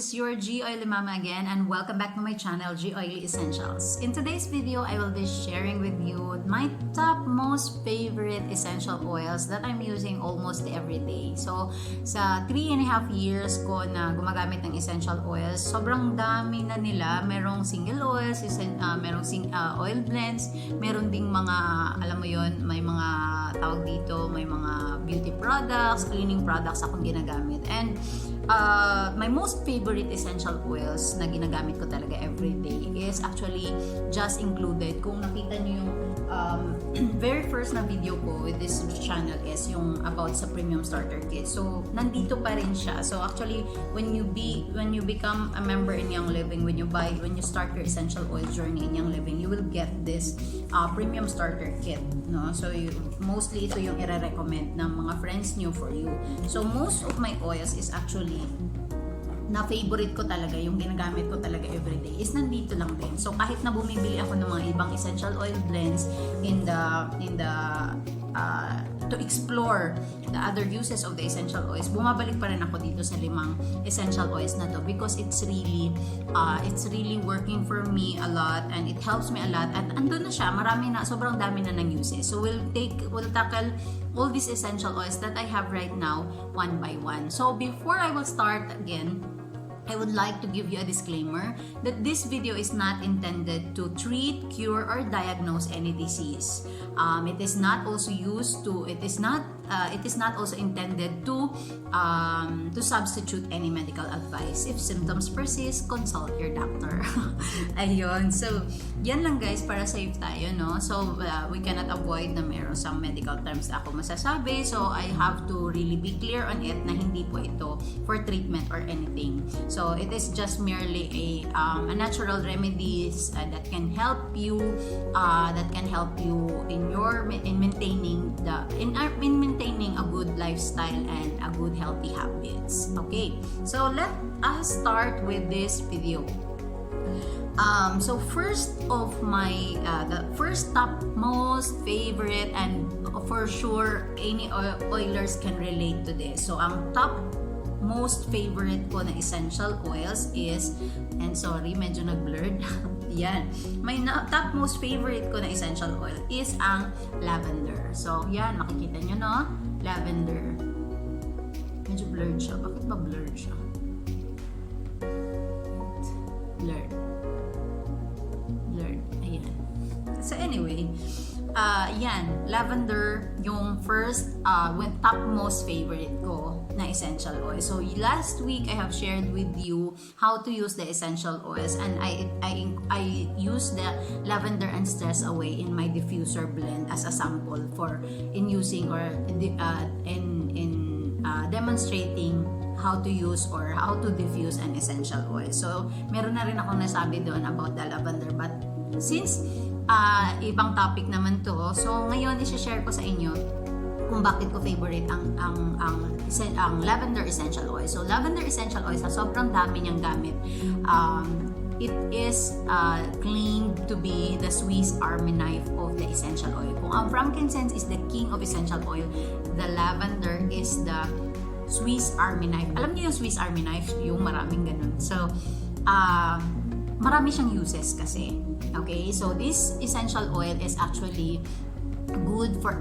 is your G Oily Mama again, and welcome back to my channel, G Oily Essentials. In today's video, I will be sharing with you my top most favorite essential oils that I'm using almost every day. So, sa 3.5 years ko na gumagamit ng essential oils, sobrang dami na nila. Merong single oils, merong oil blends, meron ding mga, alam mo yon, may mga tawag dito, may mga beauty products, cleaning products akong ginagamit. And my most favorite essential oils na ginagamit ko talaga every day is actually just included. Kung nakita niyo yung very first na video ko with this channel is yung about sa premium starter kit. So nandito pa rin siya. So actually when you become a member in Young Living, when you start your essential oil journey in Young Living, you will get this premium starter kit, no? So mostly ito yung ire-recommend ng mga friends niyo for you. So most of my oils is actually na favorite ko talaga, yung ginagamit ko talaga everyday is nandito lang din. So kahit na bumibili ako ng mga ibang essential oil blends to explore the other uses of the essential oils, bumabalik pa rin ako dito sa 5 essential oils na to because it's really working for me a lot and it helps me a lot. And andun na siya, sobrang dami na ng uses. So we'll tackle all these essential oils that I have right now one by one. So before I will start again, I would like to give you a disclaimer that this video is not intended to treat, cure, or diagnose any disease. It is not also intended to substitute any medical advice. If symptoms persist, consult your doctor. Ayun. So, yan lang guys, para safe tayo, no? So, we cannot avoid na meron some medical terms na ako masasabi. So, I have to really be clear on it na hindi po ito for treatment or anything. So it is just merely a natural remedies that can help you in maintaining a good lifestyle and a good healthy habits. Okay, so let us start with this video. So first of the first top most favorite, and for sure any oilers can relate to this. So ang top most favorite ko na essential oils is, and sorry, medyo nag-blurred. Yan. Top most favorite ko na essential oil is ang lavender. So, yan, makikita nyo, no? Lavender. Medyo blurred siya. Bakit ba blurred siya? Blurred. Ayan. So, anyway, yan, lavender yung first top most favorite ko na essential oil. So last week I have shared with you how to use the essential oils, and I use the lavender and stress away in my diffuser blend as a sample in using or in demonstrating how to use or how to diffuse an essential oil. So meron na rin akong nasabi doon about the lavender, but since ibang topic naman to, so ngayon i-share ko sa inyo kung bakit ko favorite ang lavender essential oil. So lavender essential oil, sa sobrang dami niyang gamit, it is claimed to be the Swiss Army knife of the essential oil. Kung ang frankincense is the king of essential oil, the lavender is the Swiss Army knife. Alam niyo yung Swiss Army knife, yung maraming ganun. So marami siyang uses kasi. Okay, so this essential oil is actually good for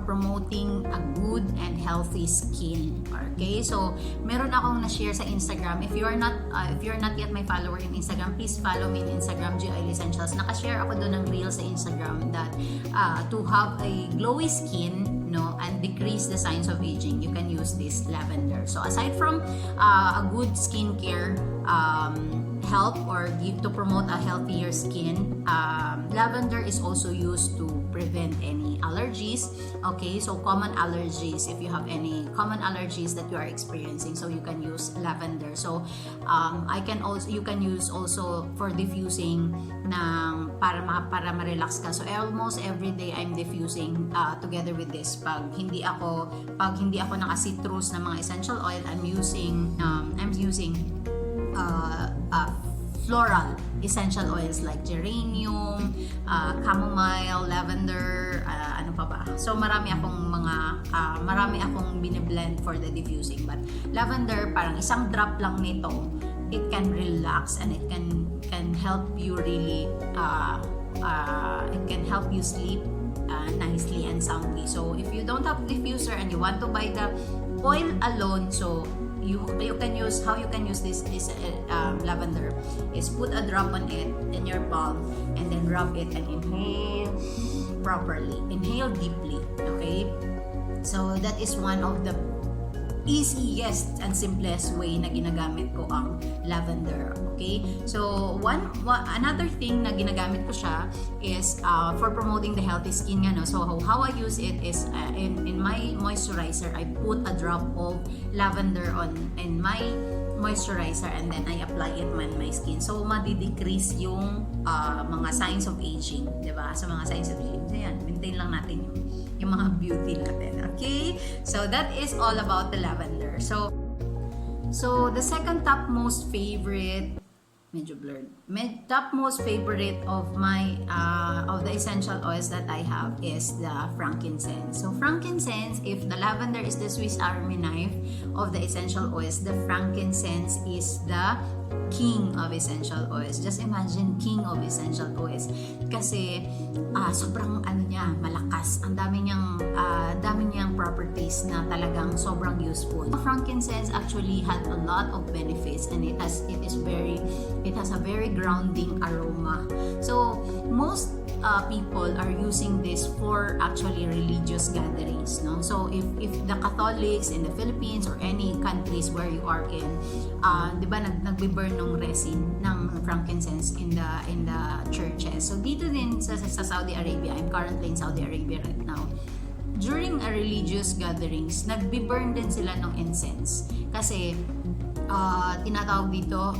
promoting a good and healthy skin. Okay, so meron akong na-share sa Instagram. If you're not yet my follower in Instagram, please follow me in Instagram, G Oily Essentials. Nakashare ako doon ng reel sa Instagram that to have a glowy skin, no, and decrease the signs of aging, you can use this lavender. So aside from a good skincare help or to promote a healthier skin, lavender is also used to prevent any allergies. Okay, so common allergies, if you have any common allergies that you are experiencing, so you can use lavender. So you can use also for diffusing para ma-relax ka. So almost every day I'm diffusing together with this. Pag hindi ako naka-citrus na mga essential oil, I'm using floral essential oils like geranium, chamomile, lavender, ano pa ba. So marami akong bine-blend for the diffusing. But lavender, parang isang drop lang nito it can relax and it can help you really it can help you sleep nicely and soundly. So if you don't have diffuser and you want to buy the oil alone, so you can use, how you can use this lavender is put a drop on it in your palm and then rub it and inhale properly, inhale deeply. Okay, so that is one of the easiest and simplest way na ginagamit ko ang lavender. Okay, so another thing na ginagamit ko siya is for promoting the healthy skin nga, no? So how I use it is in my moisturizer, I put a drop of lavender in my moisturizer and then I apply it on my skin. So madi-decrease yung mga signs of aging, 'di ba? So mga signs of aging, so yan, maintain lang natin yung mga beauty natin. Okay? So that is all about the lavender. So the second top most favorite, medyo blurred, top most favorite of my of the essential oils that I have is the frankincense. So frankincense, if the lavender is the Swiss Army knife of the essential oils, the frankincense is the king of essential oils. Just imagine, king of essential oils. Kasi sobrang malakas. Ang dami niyang properties na talagang sobrang useful. Frankincense actually has a lot of benefits and it has a very grounding aroma. So most people are using this for actually religious gatherings, no? So if the Catholics in the Philippines or any countries where you are in, 'di ba nagbe-burn ng resin ng frankincense in the churches. So dito din sa Saudi Arabia, I'm currently in Saudi Arabia right now. During a religious gatherings, nagbe-burn din sila ng incense kasi tinatawag dito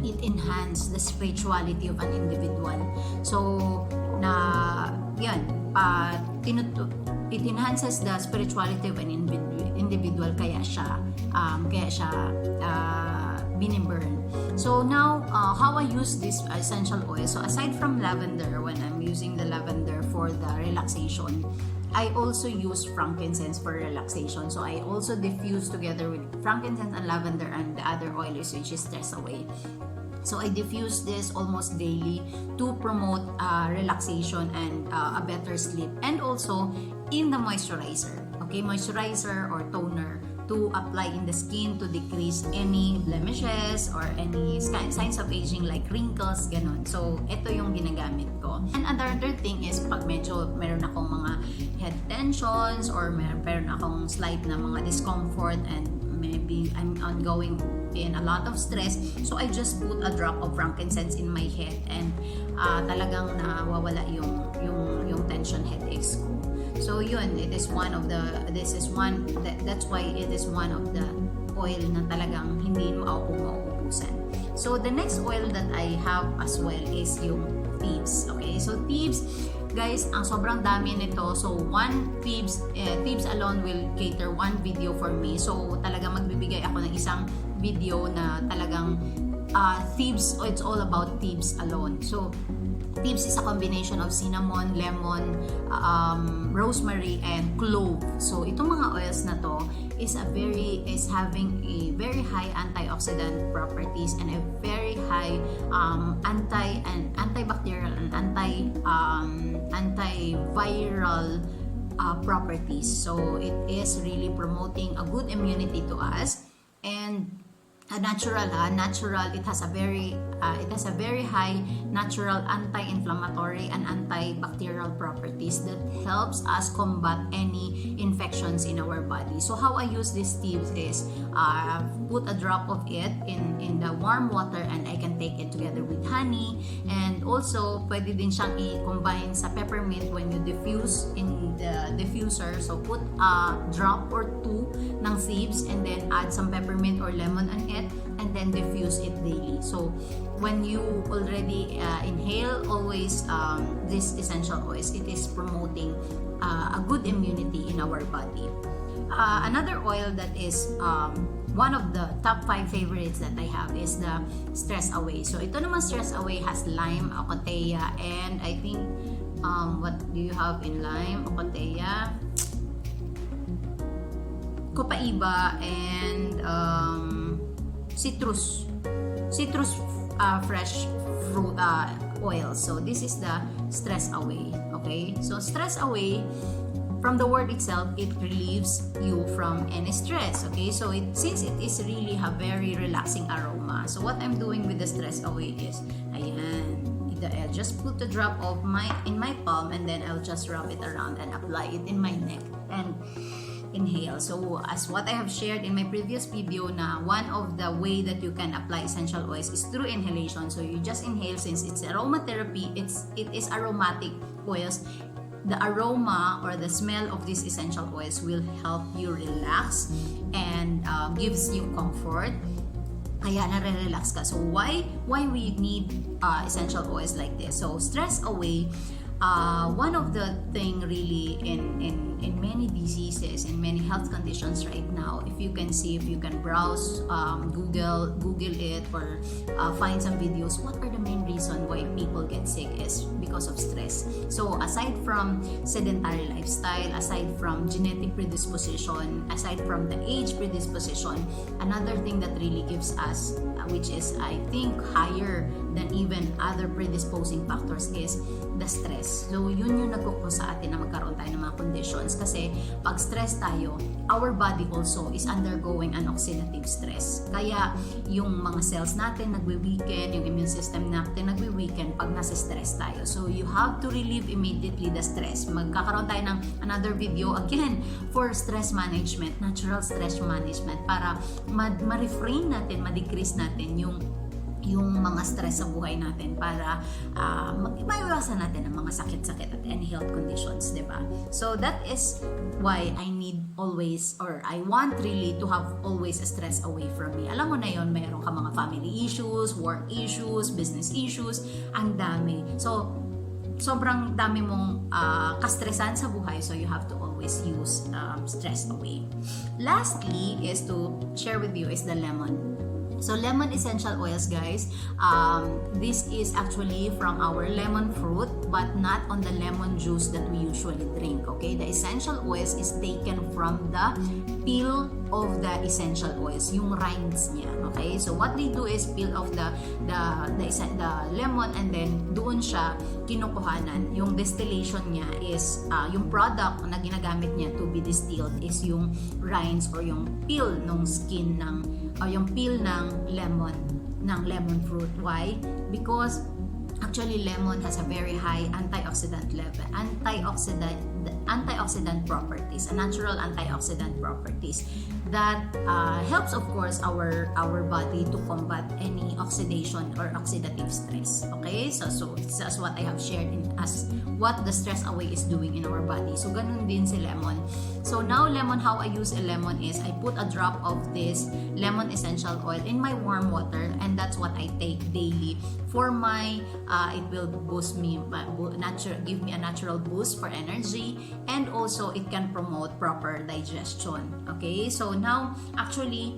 it enhance the spirituality of an individual. So it enhances the spirituality of an individual, kaya siya biniburn. So now how I use this essential oil, so aside from lavender, when I'm using the lavender for the relaxation, I also use frankincense for relaxation. So I also diffuse together with frankincense and lavender and the other oil which is stress away. So I diffuse this almost daily to promote relaxation and a better sleep, and also in the moisturizer. Okay, moisturizer or toner to apply in the skin to decrease any blemishes or any signs of aging like wrinkles, ganon. So ito yung ginagamit ko. And another thing is pag medyo meron akong mga head tensions or meron akong slight na mga discomfort and maybe I'm ongoing in a lot of stress, so I just put a drop of frankincense in my head and talagang nawawala yung tension headaches ko. So yun, that's why it is one of the oil na talagang hindi mo mauubusan. So the next oil that I have as well is yung thieves. Okay, so thieves, guys, ang sobrang dami nito. So one thieves alone will cater one video for me. So talagang magbibigay ako ng isang video na talagang thieves, it's all about thieves alone. So thieves is a combination of cinnamon, lemon, rosemary, and clove. So itong mga oils na to is having a very high antioxidant properties and a very high antibacterial and antiviral properties. So it is really promoting a good immunity to us, and natural, it has a very high natural anti-inflammatory and antibacterial properties that helps us combat any infections in our body. So how I use this thieves is put a drop of it in the warm water and I can take it together with honey, and also pwede din siyang i-combine sa peppermint when you diffuse in the diffuser. So put a drop or two ng thieves and then add some peppermint or lemon on it and then diffuse it daily. So when you already inhale always this essential oils, it is promoting a good immunity in our body. Another oil that is one of the top 5 favorites that I have is the Stress Away. So ito naman, Stress Away has lime, ocotea, and I think what do you have in lime, ocotea, copaiba, and citrus fresh fruit oil. So this is the stress away. Okay, so stress away, from the word itself, it relieves you from any stress. Okay, so since it is really a very relaxing aroma, so what I'm doing with the stress away is, ayan, I'll just put a drop of in my palm, and then I'll just rub it around and apply it in my neck and inhale. So as what I have shared in my previous video, na one of the way that you can apply essential oils is through inhalation. So you just inhale. Since it's aromatherapy, it is aromatic oils. The aroma or the smell of these essential oils will help you relax and gives you comfort. Kaya nare-relax ka. So why we need essential oils like this? So stress away, one of the thing really in many diseases, in many health conditions right now, if you can see, if you can browse, Google it, or find some videos, what are the main reason why people get sick is because of stress. So aside from sedentary lifestyle, aside from genetic predisposition, aside from the age predisposition, another thing that really gives us, which is I think higher than even other predisposing factors, is the stress. So yun yung nagkukos sa atin na magkaroon tayo ng mga conditions, kasi pag stress tayo, our body also is undergoing an oxidative stress. Kaya yung mga cells natin nagwe-weaken, yung immune system natin nagwe-weaken pag nasa stress tayo. So you have to relieve immediately the stress. Magkakaroon tayo ng another video again for stress management, natural stress management, para ma-refrain natin, ma-decrease natin yung mga stress sa buhay natin, para maiwasan natin ang mga sakit-sakit at any health conditions, diba? So that is why I need always, or I want really to have always a stress away from me. Alam mo na yon, mayroon ka mga family issues, work issues, business issues, ang dami. So sobrang dami mong kastresan sa buhay, so you have to always use stress away. Lastly is to share with you is the lemon. So lemon essential oils, guys, this is actually from our lemon fruit, but not on the lemon juice that we usually drink. Okay, the essential oils is taken from the peel of the essential oils, yung rinds niya. Okay, so what they do is peel off the lemon, and then doon siya kinukuhanan. Yung distillation niya is yung product na ginagamit niya to be distilled is yung rinds or yung peel ng skin o yung peel ng lemon fruit. Why? Because actually lemon has a very high antioxidant level, antioxidant properties, a natural antioxidant properties that helps, of course, our body to combat any oxidation or oxidative stress. Okay, so that's what I have shared as what the stress away is doing in our body. So ganun din si lemon. So now lemon, how I use a lemon is I put a drop of this lemon essential oil in my warm water, and that's what I take daily for my it will boost me, give me a natural boost for energy, and also it can promote proper digestion. Okay, so now actually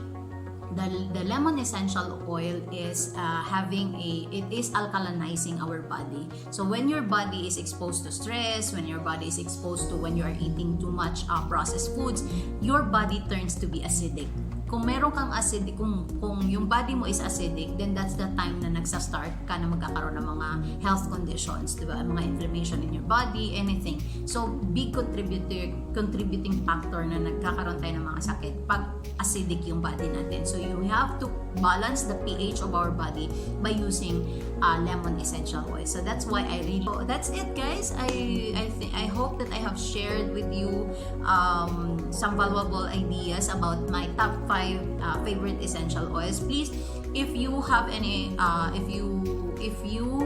the lemon essential oil is it is alkalinizing our body. So when your body is exposed to stress, when your body is exposed to, when you are eating too much processed foods, your body turns to be acidic. Kung meron kang acidic, kung yung body mo is acidic, then that's the time na nagsa-start ka na magkakaroon ng mga health conditions, diba? Mga inflammation in your body, anything. So, big contributing factor na nagkakaroon tayo ng mga sakit pag acidic yung body natin. So, you have to balance the pH of our body by using lemon essential oil. So, that's why that's it, guys. I hope that I have shared with you some valuable ideas about my top 5 favorite essential oils. Please, if you have any if you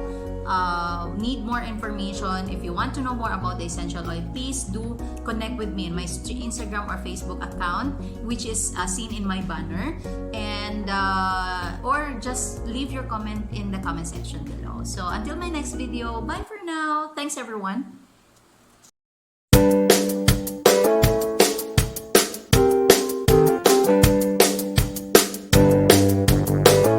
need more information, if you want to know more about the essential oil, please do connect with me in my Instagram or Facebook account, which is seen in my banner, and or just leave your comment in the comment section below. So until my next video, bye for now. Thanks everyone.